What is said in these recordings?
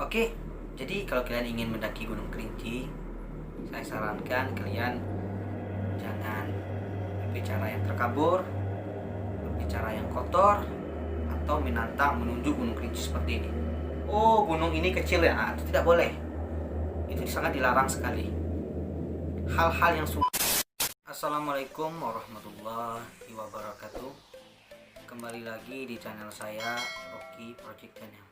Oke, jadi kalau kalian ingin mendaki Gunung Kerinci, saya sarankan kalian jangan berbicara yang terkabur, berbicara yang kotor, atau menantang menuju Gunung Kerinci seperti ini. Oh, gunung ini kecil ya, itu tidak boleh. Itu sangat dilarang sekali. Hal-hal yang Assalamualaikum warahmatullahi wabarakatuh. Kembali lagi di channel saya, Rocky Project Channel.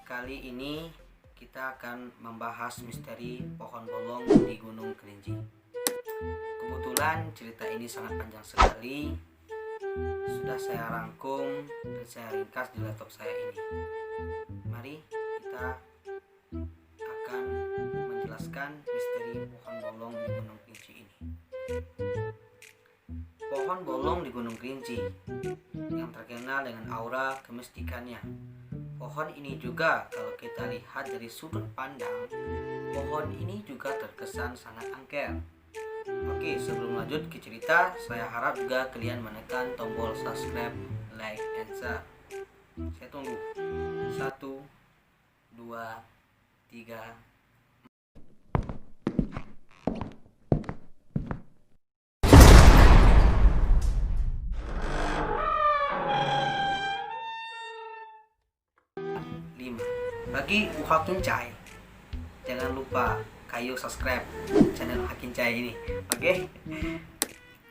Kali ini kita akan membahas misteri pohon bolong di Gunung Kerinci. Kebetulan cerita ini sangat panjang sekali. Sudah saya rangkum dan saya ringkas di laptop saya ini. Mari kita akan menjelaskan misteri pohon bolong di Gunung Kerinci ini. Pohon bolong di Gunung Kerinci yang terkenal dengan aura kemistikannya. Pohon ini juga kalau kita lihat dari sudut pandang, pohon ini juga terkesan sangat angker. Oke, sebelum lanjut ke cerita, saya harap juga kalian menekan tombol subscribe, like, and share. Saya tunggu. 1, 2, 3. Bagi Uha Kincai, jangan lupa kayu subscribe channel Uha Kincai ini. Oke.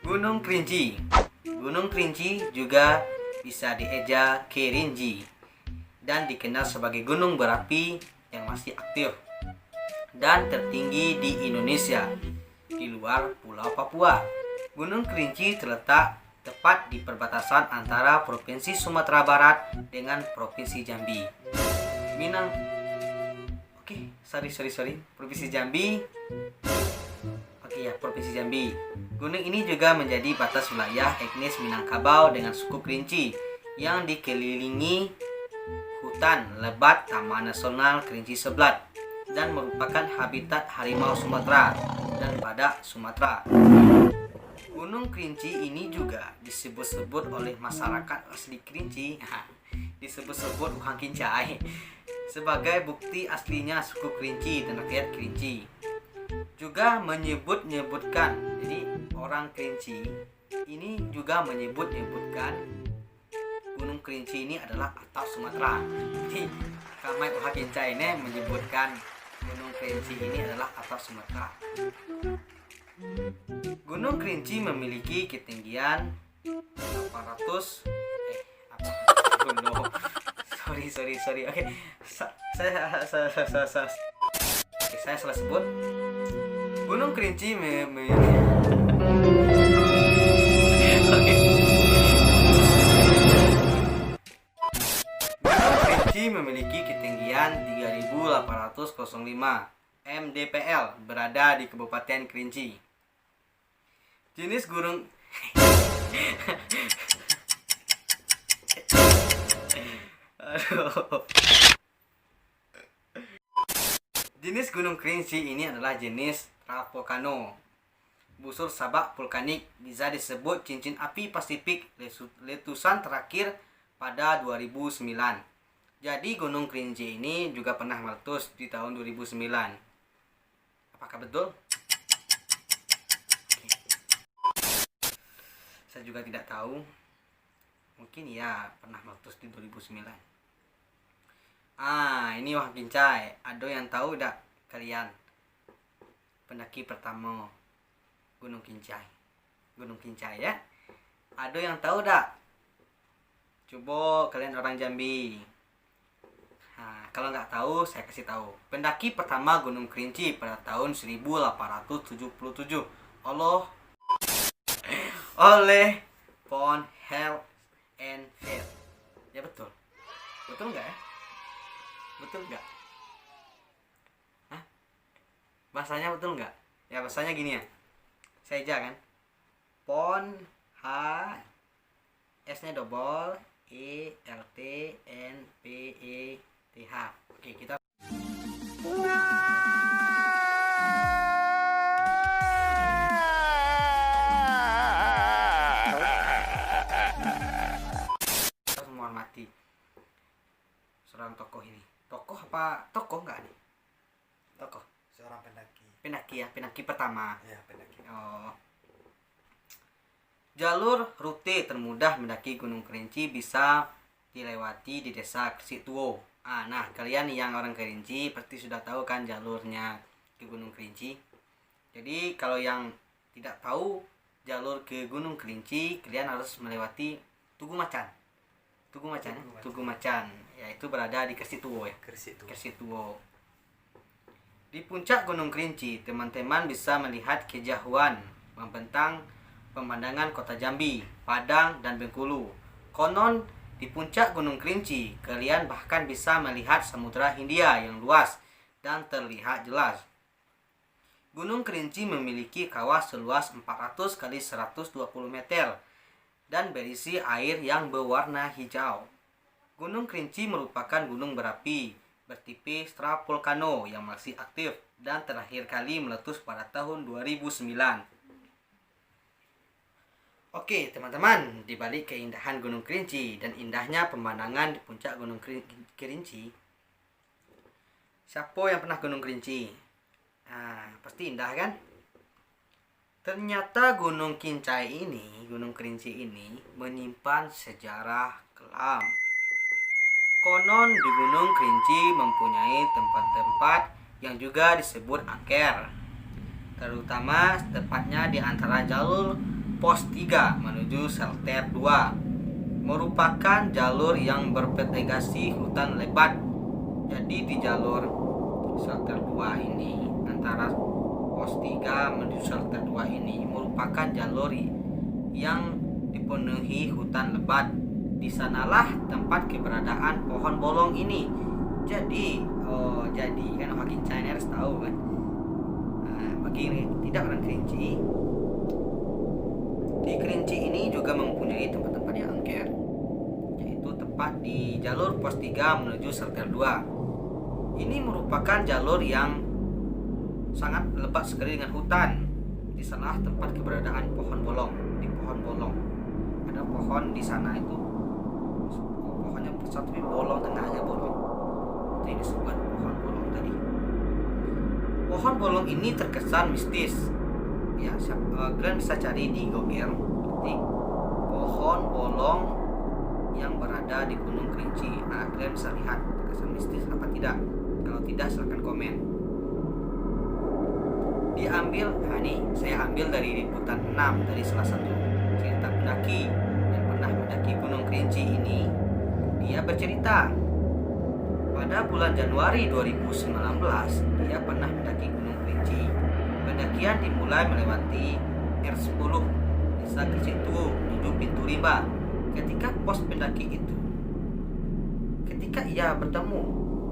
Gunung Kerinci. Gunung Kerinci juga bisa dieja Kerinci dan dikenal sebagai gunung berapi yang masih aktif dan tertinggi di Indonesia di luar Pulau Papua. Gunung Kerinci terletak tepat di perbatasan antara Provinsi Sumatera Barat dengan Provinsi Jambi. Minang. Sorry. Provinsi Jambi. Provinsi Jambi. Gunung ini juga menjadi batas wilayah etnis Minangkabau dengan suku Kerinci yang dikelilingi hutan lebat Taman Nasional Kerinci Seblat dan merupakan habitat harimau Sumatera dan badak Sumatera. Gunung Kerinci ini juga disebut-sebut oleh masyarakat asli Kerinci, disebut-sebut Uha Kincai, sebagai bukti aslinya suku Kerinci dan rakyat Kerinci. Juga menyebut-nyebutkan, jadi orang Kerinci ini juga menyebut-nyebutkan Gunung Kerinci ini adalah atap Sumatera. Jadi Kamai Uha Kincai ini menyebutkan Gunung Kerinci ini adalah atap Sumatera. Gunung Kerinci memiliki ketinggian 800 sorry. Oke. Saya salah sebut. Gunung Kerinci memiliki ketinggian 3.805 mdpl, berada di Kabupaten Kerinci. Jenis gunung Jenis Gunung Kerinci ini adalah jenis Travolcano. Busur sabak vulkanik, bisa disebut cincin api Pasifik, letusan terakhir pada 2009. Jadi Gunung Kerinci ini juga pernah meletus di tahun 2009. Apakah betul? Saya juga tidak tahu. Mungkin ya pernah meletus di 2009. Ini Uha Kincai. Ada yang tahu tidak kalian? Pendaki pertama Gunung Kincai. Gunung Kincai ya. Ada yang tahu tak? Coba kalian orang Jambi. Kalau nggak tahu, saya kasih tahu. Pendaki pertama Gunung Kerinci pada tahun 1877 oleh Von Hell and Fair. Ya betul. Betul nggak ya? Betul nggak? Bahasanya betul nggak? Ya bahasanya gini ya. Saya aja kan. Von H S nya double E L T N P E T H. Oke, kita harus menghormati seorang tokoh ini. Tokoh apa tokoh nggak nih? Tokoh. Seorang pendaki. Pendaki ya, pendaki pertama. Ya, pendaki. Oh. Jalur rute termudah mendaki Gunung Kerinci bisa dilewati di Desa Kresituo. Nah, kalian yang orang Kerinci pasti sudah tahu kan jalurnya ke Gunung Kerinci. Jadi kalau yang tidak tahu jalur ke Gunung Kerinci, kalian harus melewati Tugu Macan. Tugu Macan, yaitu berada di Kresituo ya. Kresituo. Di puncak Gunung Kerinci, teman-teman bisa melihat kejauhan membentang pemandangan kota Jambi, Padang, dan Bengkulu. Konon di puncak Gunung Kerinci, kalian bahkan bisa melihat Samudra Hindia yang luas dan terlihat jelas. Gunung Kerinci memiliki kawah seluas 400 kali 120 meter dan berisi air yang berwarna hijau. Gunung Kerinci merupakan gunung berapi bertipe stratopolkano yang masih aktif dan terakhir kali meletus pada tahun 2009. Oke teman-teman, di balik keindahan Gunung Kerinci dan indahnya pemandangan di puncak Gunung Kerinci, siapa yang pernah Gunung Kerinci? Pasti indah kan? Ternyata Gunung Kerinci ini menyimpan sejarah kelam. Konon di Gunung Kerinci mempunyai tempat-tempat yang juga disebut angker, terutama tepatnya di antara jalur Pos 3 menuju Shelter 2, merupakan jalur yang berpetagasi hutan lebat. Jadi di jalur Shelter 2 ini, antara Pos 3 menuju Shelter 2 ini merupakan jalur yang dipenuhi hutan lebat. Di sanalah tempat keberadaan pohon bolong ini. Jadi kan orang Kerinci harus tahu kan. Bagi tidak orang Kerinci, di Kerinci ini juga mempunyai tempat-tempat yang angker, yaitu tepat di jalur Pos 3 menuju Shelter 2. Ini merupakan jalur yang sangat lebat sekali dengan hutan. Di sana tempat keberadaan pohon bolong. Di pohon bolong ada pohon di sana itu, pohonnya besar tapi bolong, tengahnya bolong. Itu yang disebut pohon bolong tadi. Pohon bolong ini terkesan mistis. Ya, kalian bisa cari di Google, ketik pohon bolong yang berada di Gunung Kerinci. Kalian bisa lihat terkesan mistis apa tidak. Kalau tidak silahkan komen. Saya ambil dari liputan 6 dari salah satu cerita pendaki yang pernah mendaki Gunung Kerinci ini. Dia bercerita pada bulan Januari 2019 dia pernah mendaki Gunung Kerinci. Pendakian dimulai melewati R10 Desa Kresituo menuju Pintu Rimba. Ketika ia bertemu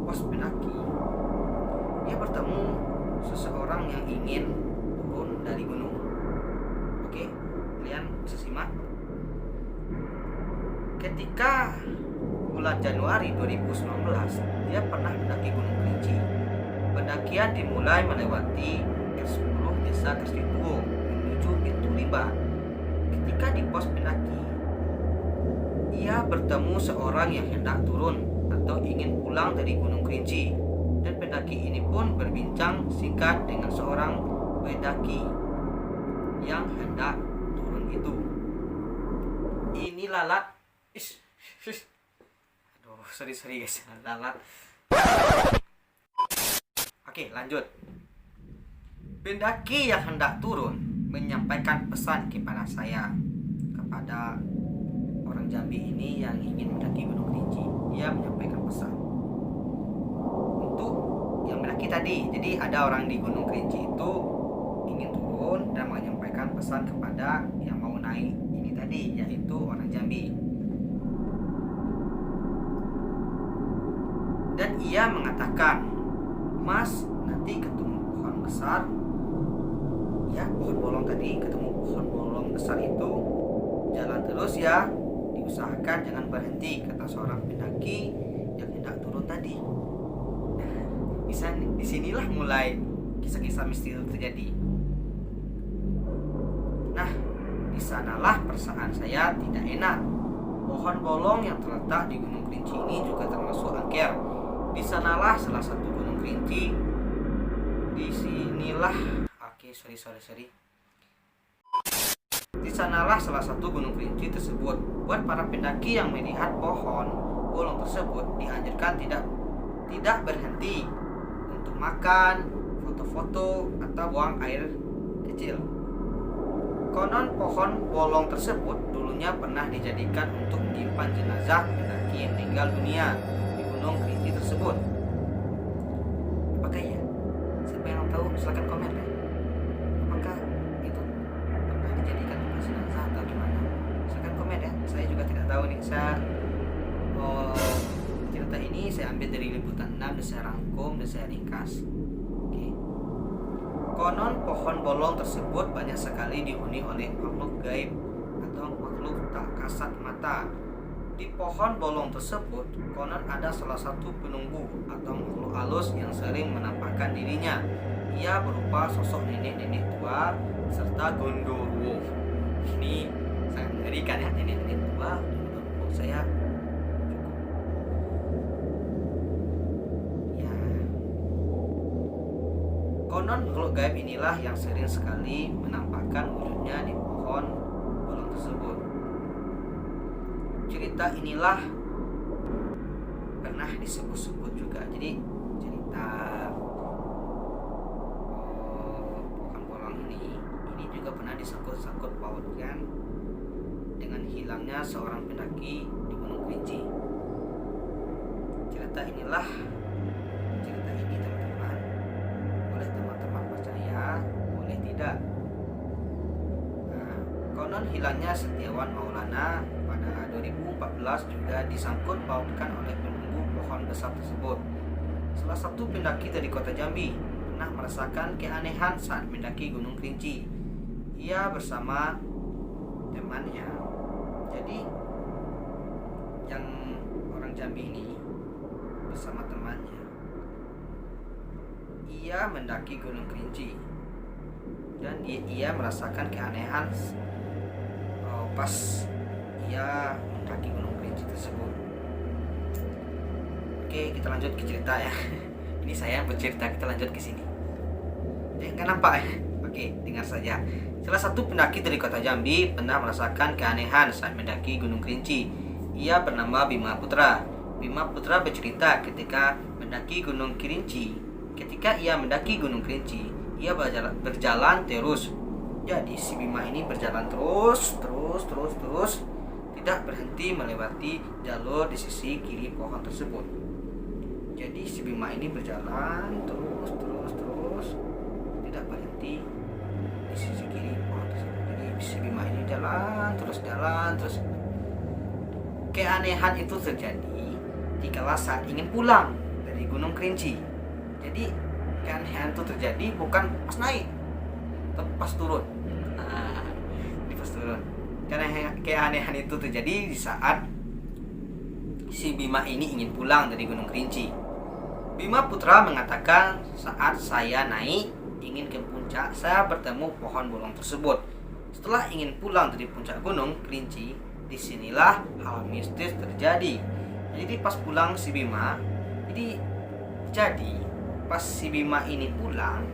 pos pendaki, ia bertemu seseorang yang ingin turun dari gunung. Oke, kalian bisa simak. Ketika bulan Januari 2019 dia pernah mendaki Gunung Kerinci. Pendakian dimulai melewati R10 Desa Kresituo menuju Pintu Rimba. Ketika di pos pendaki, ia bertemu seorang yang hendak turun atau ingin pulang dari Gunung Kerinci, dan pendaki ini pun berbincang singkat dengan seorang pendaki yang hendak turun itu. Ini lalat. Aduh, sorry guys, lalat. Oke, lanjut. Pendaki yang hendak turun menyampaikan pesan kepada orang Jambi ini yang ingin mendaki Gunung Kerinci. Dia menyampaikan pesan untuk yang mendaki tadi. Jadi ada orang di Gunung Kerinci itu ingin turun dan menyampaikan pesan kepada yang mau naik ini tadi, yaitu orang Jambi. Dan ia mengatakan, "Mas, nanti ketemu pohon besar. Ya, pohon bolong tadi, ketemu pohon bolong besar itu, jalan terus ya. Diusahakan jangan berhenti," kata seorang pendaki yang hendak turun tadi. Disinilah mulai kisah-kisah mistis terjadi. Nah, disanalah perasaan saya tidak enak. Pohon bolong yang terletak di Gunung Kerinci ini juga termasuk angker Di sanalah salah satu gunung kerinci. Di sinilah sorry. Di sanalah salah satu gunung kerinci tersebut. Buat para pendaki yang melihat pohon bolong tersebut dianjurkan tidak berhenti untuk makan, foto-foto, atau buang air kecil. Konon pohon bolong tersebut dulunya pernah dijadikan untuk menyimpan jenazah pendaki yang meninggal dunia di gunung kerinci tersebut. Apakah iya? Siapa yang tahu silahkan komen ya. Apakah itu pernah dijadikan untuk jenazah atau gimana? Silahkan komen ya. Saya juga tidak tahu nih. Cerita ini saya ambil dari liputan 6 dan saya rangkum dan saya ringkas. Oke. Konon pohon bolong tersebut banyak sekali dihuni oleh makhluk gaib atau makhluk tak kasat mata. Di pohon bolong tersebut konon ada salah satu penunggu atau makhluk halus yang sering menampakkan dirinya. Ia berupa sosok nenek-nenek tua serta gondoruo. Ini sangat mengerikan ya, nenek-nenek tua gondoruo. Saya konon makhluk gaib inilah yang sering sekali menampakkan wujudnya di pohon bolong tersebut. Cerita inilah pernah disebut-sebut juga. Jadi cerita pohon bolong ini juga pernah disangkut-sangkut pautkan dengan hilangnya seorang pendaki di Gunung Kerinci. Cerita ini teman-teman, boleh teman-teman percaya, boleh tidak. Konon hilangnya Setiawan Maulana pada 2014 juga disangkut pautkan oleh penunggu pohon besar tersebut. Salah satu pendaki dari kota Jambi pernah merasakan keanehan saat mendaki Gunung Kerinci. Ia bersama temannya. Jadi yang orang Jambi ini bersama temannya, ia mendaki Gunung Kerinci dan ia merasakan keanehan pas ia mendaki Gunung Kerinci tersebut. Oke, kita lanjut ke cerita ya. Ini saya bercerita, kita lanjut ke sini. Nggak nampak ya? Oke, dengar saja. Salah satu pendaki dari kota Jambi pernah merasakan keanehan saat mendaki Gunung Kerinci. Ia bernama Bima Putra. Bima Putra bercerita ketika mendaki Gunung Kerinci. Ketika ia mendaki Gunung Kerinci, ia berjalan terus. Jadi si Bima ini berjalan terus, tidak berhenti melewati jalur di sisi kiri pohon tersebut. Jadi si Bima ini berjalan terus, tidak berhenti di sisi kiri pohon tersebut. Jadi si Bima ini jalan terus. Keanehan itu terjadi dikala saat ingin pulang dari Gunung Kerinci. Jadi keanehan itu terjadi bukan pas naik, tapi pas turun. Di pas turun. Karena keanehan itu terjadi di saat si Bima ini ingin pulang dari Gunung Kerinci. Bima Putra mengatakan, saat saya naik ingin ke puncak, saya bertemu pohon bolong tersebut. Setelah ingin pulang dari puncak Gunung Kerinci, disinilah hal mistis terjadi. Jadi pas pulang si Bima, pas si Bima ini pulang,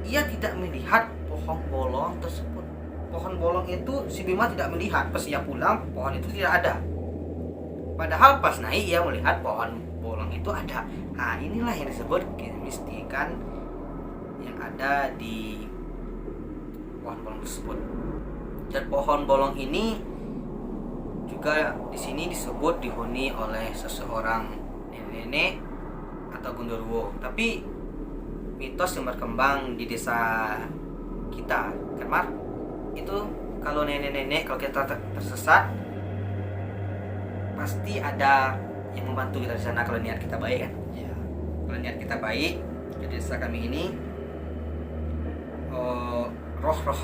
ia tidak melihat pohon bolong tersebut. Pohon bolong itu si Bima tidak melihat. Pas ia pulang, pohon itu tidak ada. Padahal pas naik ia melihat pohon bolong itu ada. Nah, inilah yang disebut kemistikan yang ada di pohon bolong tersebut. Dan pohon bolong ini juga di sini disebut dihuni oleh seseorang nenek atau gondoruo. Tapi mitos yang berkembang di desa kita, kan Mar? Itu kalau nenek-nenek, kalau kita tersesat, pasti ada yang membantu kita di sana kalau niat kita baik kan? Ya. Kalau niat kita baik, di desa kami ini roh-roh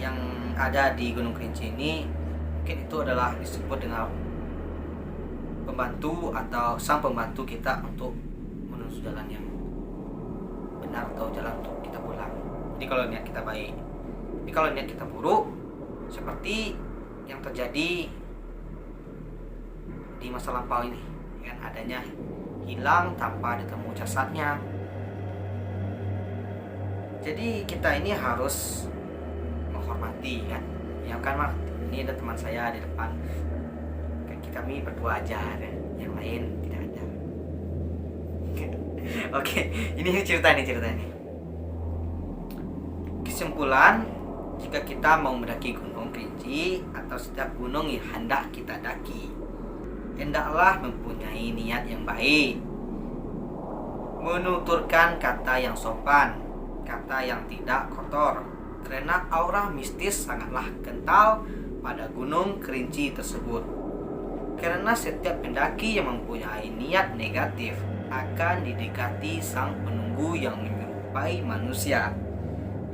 yang ada di Gunung Kerinci ini mungkin itu adalah disebut dengan pembantu atau sang pembantu kita untuk menuju jalan yang benar atau jalan untuk kita pulang. Jadi kalau niat kita baik. Tapi kalau niat kita buruk, seperti yang terjadi di masa lampau ini, dengan adanya hilang tanpa ditemu jasadnya. Jadi kita ini harus menghormati kan. Ya kan Mas, ini ada teman saya di depan. Kami berdua aja ada, yang lain tidak ada. Oke, ini cerita nih. Kesimpulan, jika kita mau mendaki Gunung Kerinci atau setiap gunung yang hendak kita daki, hendaklah mempunyai niat yang baik, menuturkan kata yang sopan, kata yang tidak kotor, karena aura mistis sangatlah kental pada Gunung Kerinci tersebut. Karena setiap pendaki yang mempunyai niat negatif akan didekati sang penunggu yang menyerupai manusia,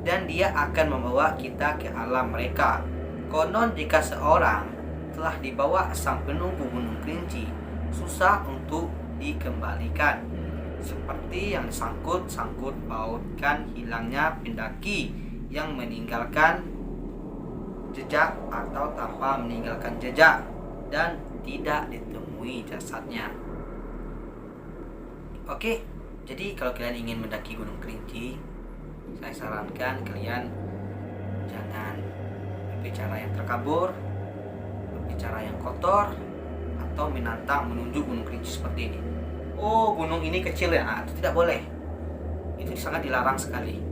dan dia akan membawa kita ke alam mereka. Konon jika seorang telah dibawa sang penunggu Gunung Kerinci, susah untuk dikembalikan, seperti yang disangkut-sangkut pautkan hilangnya pendaki yang meninggalkan jejak atau tanpa meninggalkan jejak dan tidak ditemui jasadnya. Oke, jadi kalau kalian ingin mendaki Gunung Kerinci, saya sarankan kalian jangan berbicara yang terkabur, berbicara yang kotor, atau menantang menuju Gunung Kerinci seperti ini. Oh, gunung ini kecil ya, itu tidak boleh. Itu sangat dilarang sekali.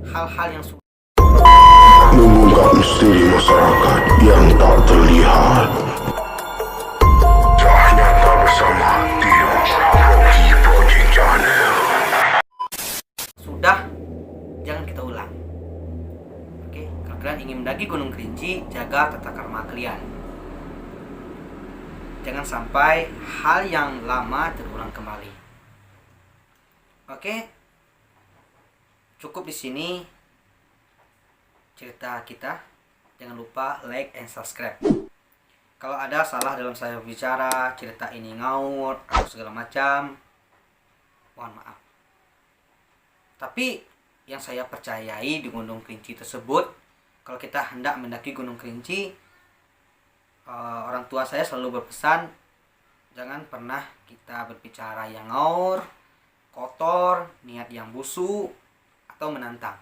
Hal-hal yang mengungkap misteri masyarakat yang tak terlihat. Ternyata bersama tim Rocky Project Channel. Sudah, jangan kita ulang. Oke, kalau kalian ingin mendaki Gunung Kerinci, jaga tata krama kalian. Jangan sampai hal yang lama terulang kembali. Oke, cukup di sini cerita kita. Jangan lupa like and subscribe. Kalau ada salah dalam saya bicara, cerita ini ngawur atau segala macam, mohon maaf. Tapi yang saya percayai di Gunung Kerinci tersebut, kalau kita hendak mendaki Gunung Kerinci, orang tua saya selalu berpesan, jangan pernah kita berbicara yang ngawur, kotor, niat yang busuk, atau menantang.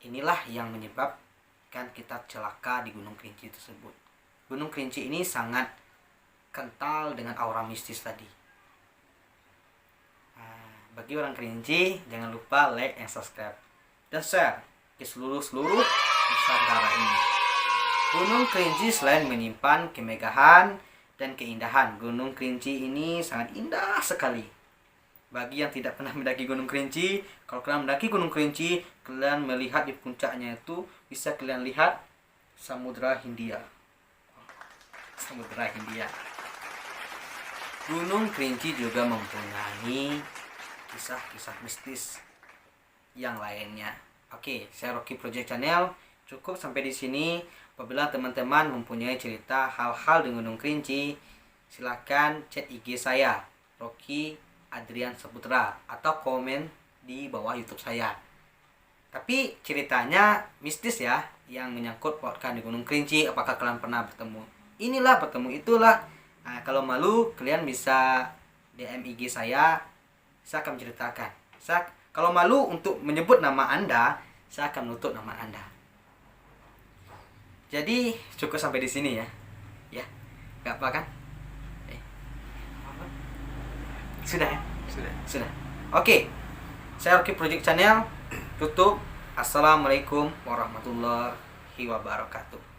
Inilah yang menyebabkan kita celaka di Gunung Kerinci tersebut. Gunung Kerinci ini sangat kental dengan aura mistis tadi. Bagi orang Kerinci, jangan lupa like and subscribe dan share ke seluruh Nusantara ini. Gunung Kerinci selain menyimpan kemegahan dan keindahan, Gunung Kerinci ini sangat indah sekali. Bagi yang tidak pernah mendaki Gunung Kerinci, kalau kalian mendaki Gunung Kerinci, kalian melihat di puncaknya itu bisa kalian lihat Samudra Hindia. Samudra Hindia. Gunung Kerinci juga mempunyai kisah-kisah mistis yang lainnya. Oke, saya Rocky Project Channel. Cukup sampai di sini. Apabila teman-teman mempunyai cerita hal-hal di Gunung Kerinci, silakan chat IG saya, Rocky Adrian Saputra, atau komen di bawah YouTube saya. Tapi ceritanya mistis ya, yang menyangkut pautkan di Gunung Kerinci. Apakah kalian pernah bertemu inilah, bertemu itulah? Nah, kalau malu kalian bisa DM IG saya akan menceritakan. Kalau malu untuk menyebut nama Anda, saya akan menutup nama Anda. Jadi cukup sampai di sini ya. Ya, nggak apa kan? Sudah ya? Sudah. Oke. Saya Rocky Project Channel. Tutup. Assalamualaikum warahmatullahi wabarakatuh.